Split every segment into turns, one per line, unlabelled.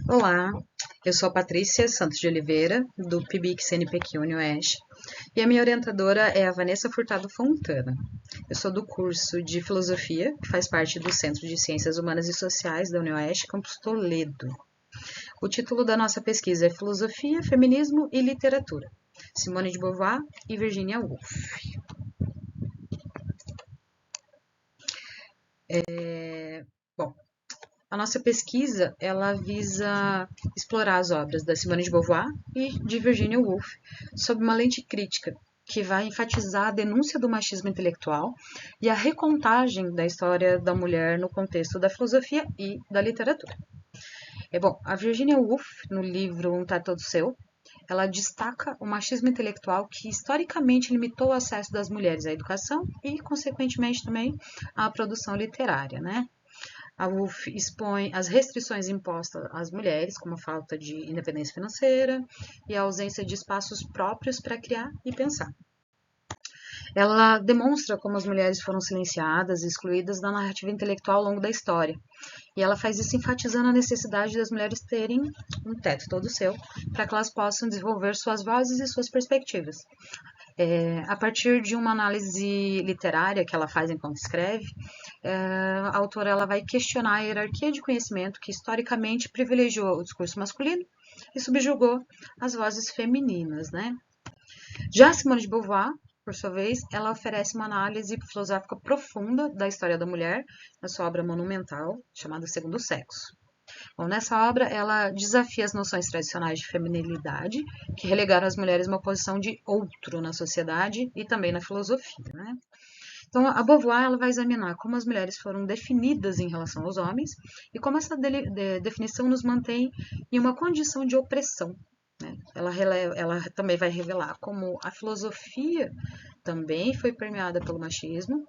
Olá, eu sou a Patrícia Santos de Oliveira, do PIBIC CNPq UniOeste, e a minha orientadora é a Vanessa Furtado Fontana. Eu sou do curso de Filosofia, que faz parte do Centro de Ciências Humanas e Sociais da UniOeste, Campus Toledo. O título da nossa pesquisa é Filosofia, Feminismo e Literatura, Simone de Beauvoir e Virginia Woolf. Bom, a nossa pesquisa, ela visa explorar as obras da Simone de Beauvoir e de Virginia Woolf sob uma lente crítica que vai enfatizar a denúncia do machismo intelectual e a recontagem da história da mulher no contexto da filosofia e da literatura. A Virginia Woolf, no livro Um Teto Todo Seu, ela destaca o machismo intelectual que historicamente limitou o acesso das mulheres à educação e, consequentemente, também à produção literária, né? A Woolf expõe as restrições impostas às mulheres, como a falta de independência financeira e a ausência de espaços próprios para criar e pensar. Ela demonstra como as mulheres foram silenciadas e excluídas da narrativa intelectual ao longo da história. E ela faz isso enfatizando a necessidade das mulheres terem um teto todo seu, para que elas possam desenvolver suas vozes e suas perspectivas. A partir de uma análise literária que ela faz enquanto escreve, a autora ela vai questionar a hierarquia de conhecimento que historicamente privilegiou o discurso masculino e subjugou as vozes femininas, né? Já Simone de Beauvoir, por sua vez, ela oferece uma análise filosófica profunda da história da mulher na sua obra monumental chamada Segundo Sexo. Bom, nessa obra, ela desafia as noções tradicionais de feminilidade, que relegaram as mulheres a uma posição de outro na sociedade e também na filosofia, né? Então, a Beauvoir ela vai examinar como as mulheres foram definidas em relação aos homens e como essa definição nos mantém em uma condição de opressão. Né? Ela também vai revelar como a filosofia também foi permeada pelo machismo,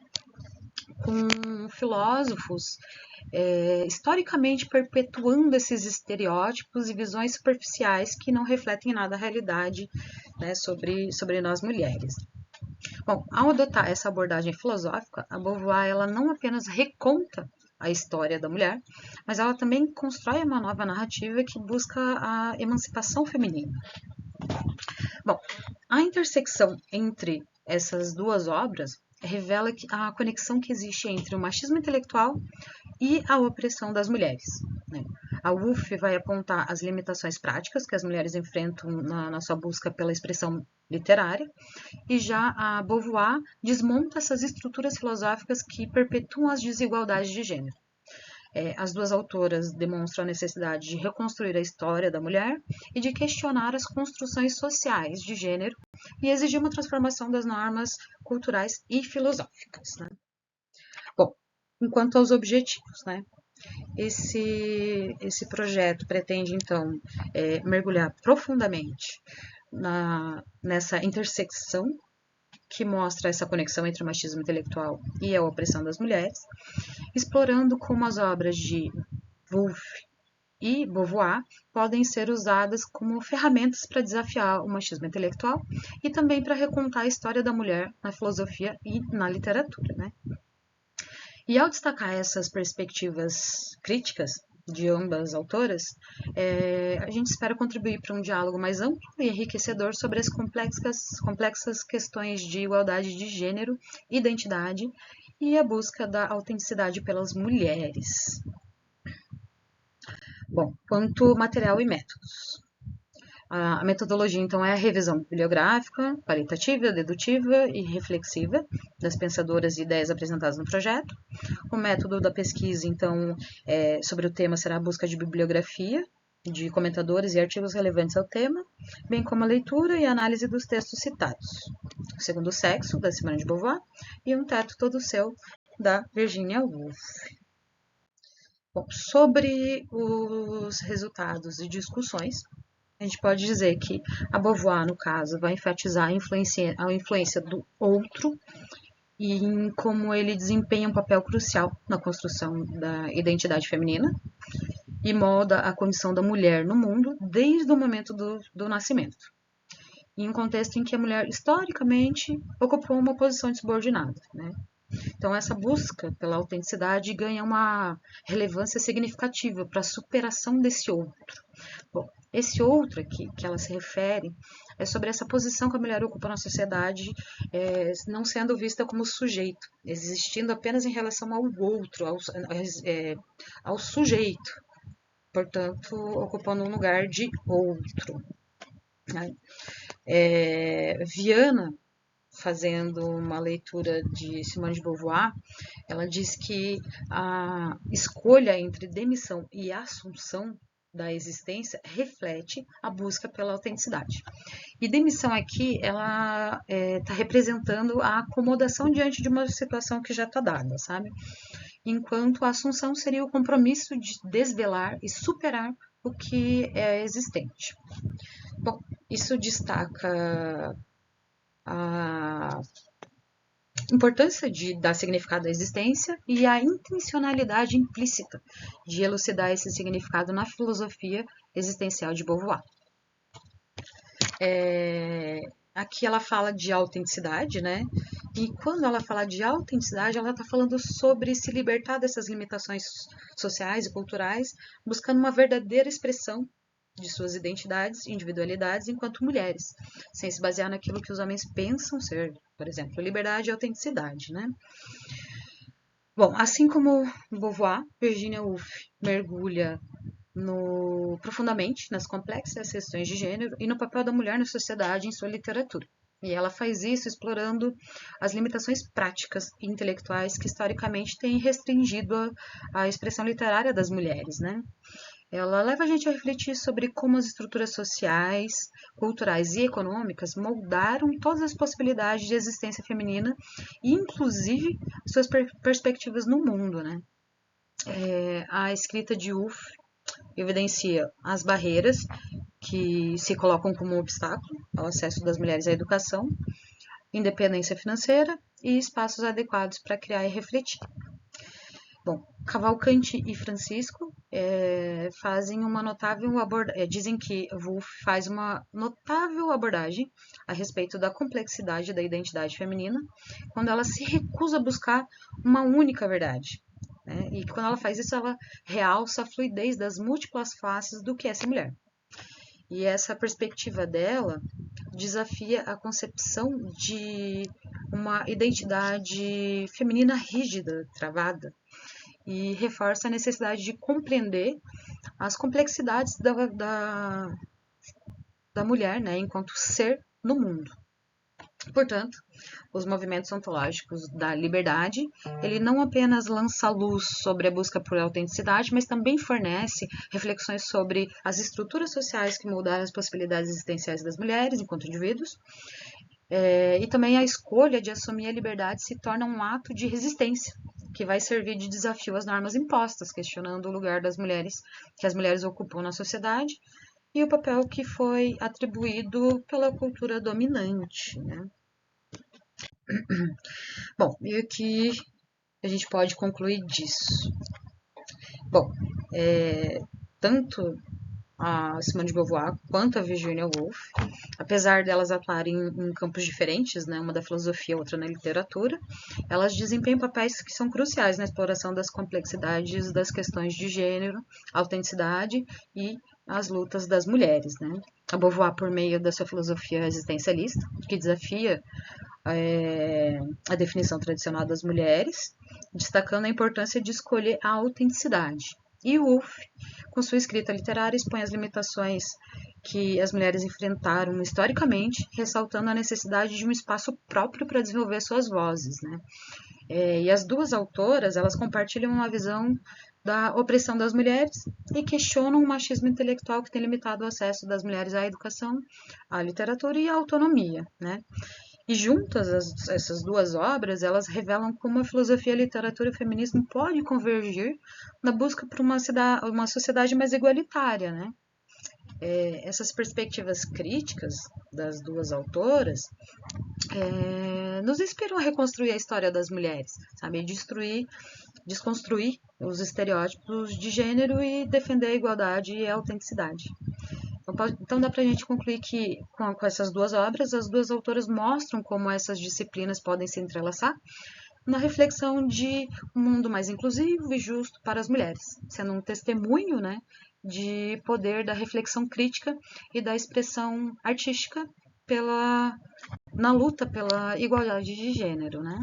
com filósofos historicamente perpetuando esses estereótipos e visões superficiais que não refletem nada a realidade, né, sobre nós mulheres. Bom, ao adotar essa abordagem filosófica, a Beauvoir ela não apenas reconta a história da mulher, mas ela também constrói uma nova narrativa que busca a emancipação feminina. Bom, a intersecção entre essas duas obras revela a conexão que existe entre o machismo intelectual e a opressão das mulheres. Né? A Woolf vai apontar as limitações práticas que as mulheres enfrentam na sua busca pela expressão literária, e já a Beauvoir desmonta essas estruturas filosóficas que perpetuam as desigualdades de gênero. As duas autoras demonstram a necessidade de reconstruir a história da mulher e de questionar as construções sociais de gênero e exigir uma transformação das normas culturais e filosóficas. Né? Bom, enquanto aos objetivos, né? Esse projeto pretende, então, mergulhar profundamente nessa intersecção que mostra essa conexão entre o machismo intelectual e a opressão das mulheres, explorando como as obras de Woolf e Beauvoir podem ser usadas como ferramentas para desafiar o machismo intelectual e também para recontar a história da mulher na filosofia e na literatura, né? E ao destacar essas perspectivas críticas de ambas autoras, a gente espera contribuir para um diálogo mais amplo e enriquecedor sobre as complexas questões de igualdade de gênero, identidade e a busca da autenticidade pelas mulheres. Bom, quanto material e métodos. A metodologia, então, é a revisão bibliográfica, qualitativa, dedutiva e reflexiva das pensadoras e ideias apresentadas no projeto. O método da pesquisa, então, sobre o tema será a busca de bibliografia, de comentadores e artigos relevantes ao tema, bem como a leitura e a análise dos textos citados. O Segundo Sexo, da Simone de Beauvoir, e Um Teto Todo Seu, da Virginia Woolf. Bom, sobre os resultados e discussões, a gente pode dizer que a Beauvoir, no caso, vai enfatizar a influência do outro e em como ele desempenha um papel crucial na construção da identidade feminina e molda a condição da mulher no mundo desde o momento do nascimento, em um contexto em que a mulher, historicamente, ocupou uma posição de subordinada, né? Então, essa busca pela autenticidade ganha uma relevância significativa para a superação desse outro. Bom, esse outro aqui que ela se refere é sobre essa posição que a mulher ocupa na sociedade, não sendo vista como sujeito, existindo apenas em relação ao outro, ao sujeito, portanto, ocupando um lugar de outro. Né? Viana, fazendo uma leitura de Simone de Beauvoir, ela diz que a escolha entre demissão e assunção da existência reflete a busca pela autenticidade. E demissão aqui, ela está representando a acomodação diante de uma situação que já está dada, sabe? Enquanto a assunção seria o compromisso de desvelar e superar o que é existente. Bom, isso destaca a importância de dar significado à existência e a intencionalidade implícita de elucidar esse significado na filosofia existencial de Beauvoir. Aqui ela fala de autenticidade, né? E quando ela fala de autenticidade, ela está falando sobre se libertar dessas limitações sociais e culturais, buscando uma verdadeira expressão de suas identidades e individualidades enquanto mulheres, sem se basear naquilo que os homens pensam ser, por exemplo, liberdade e autenticidade, né? Bom, assim como Beauvoir, Virginia Woolf mergulha profundamente nas complexas questões de gênero e no papel da mulher na sociedade em sua literatura. E ela faz isso explorando as limitações práticas e intelectuais que historicamente têm restringido a expressão literária das mulheres, né? Ela leva a gente a refletir sobre como as estruturas sociais, culturais e econômicas moldaram todas as possibilidades de existência feminina e, inclusive, suas perspectivas no mundo, né? A escrita de Woolf evidencia as barreiras que se colocam como um obstáculo ao acesso das mulheres à educação, independência financeira e espaços adequados para criar e refletir. Bom, Cavalcanti e Francisco fazem uma notável abordagem, dizem que Woolf faz uma notável abordagem a respeito da complexidade da identidade feminina, quando ela se recusa a buscar uma única verdade. Né? E quando ela faz isso, ela realça a fluidez das múltiplas faces do que é ser mulher. E essa perspectiva dela desafia a concepção de uma identidade feminina rígida, travada, e reforça a necessidade de compreender as complexidades da mulher, né, enquanto ser no mundo. Portanto, os movimentos ontológicos da liberdade, ele não apenas lança luz sobre a busca por autenticidade, mas também fornece reflexões sobre as estruturas sociais que moldaram as possibilidades existenciais das mulheres enquanto indivíduos, e também a escolha de assumir a liberdade se torna um ato de resistência, que vai servir de desafio às normas impostas, questionando o lugar das mulheres, que as mulheres ocupam na sociedade, e o papel que foi atribuído pela cultura dominante, né? Bom, e o que a gente pode concluir disso? Bom, tanto a Simone de Beauvoir quanto a Virginia Woolf, apesar delas atuarem em campos diferentes, né, uma da filosofia, outra na literatura, elas desempenham papéis que são cruciais na exploração das complexidades das questões de gênero, autenticidade e as lutas das mulheres, né? A Beauvoir, por meio da sua filosofia existencialista, que desafia a definição tradicional das mulheres, destacando a importância de escolher a autenticidade. E Woolf, com sua escrita literária, expõe as limitações que as mulheres enfrentaram historicamente, ressaltando a necessidade de um espaço próprio para desenvolver suas vozes, né? E as duas autoras, elas compartilham uma visão da opressão das mulheres e questionam o machismo intelectual que tem limitado o acesso das mulheres à educação, à literatura e à autonomia, né? E juntas, essas duas obras, elas revelam como a filosofia, a literatura e o feminismo podem convergir na busca por uma sociedade mais igualitária, né? Essas perspectivas críticas das duas autoras nos inspiram a reconstruir a história das mulheres, sabe? Desconstruir os estereótipos de gênero e defender a igualdade e a autenticidade. Então dá pra gente concluir que com essas duas obras, as duas autoras mostram como essas disciplinas podem se entrelaçar na reflexão de um mundo mais inclusivo e justo para as mulheres, sendo um testemunho, né, de poder da reflexão crítica e da expressão artística na luta pela igualdade de gênero, né?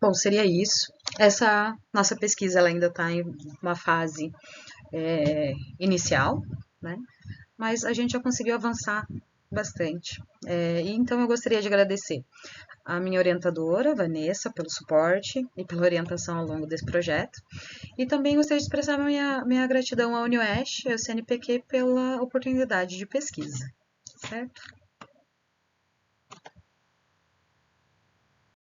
Bom, seria isso. Essa nossa pesquisa ela ainda está em uma fase inicial, né? Mas a gente já conseguiu avançar bastante. Então eu gostaria de agradecer a minha orientadora, Vanessa, pelo suporte e pela orientação ao longo desse projeto. E também gostaria de expressar minha gratidão à UniOeste e ao CNPq pela oportunidade de pesquisa, certo?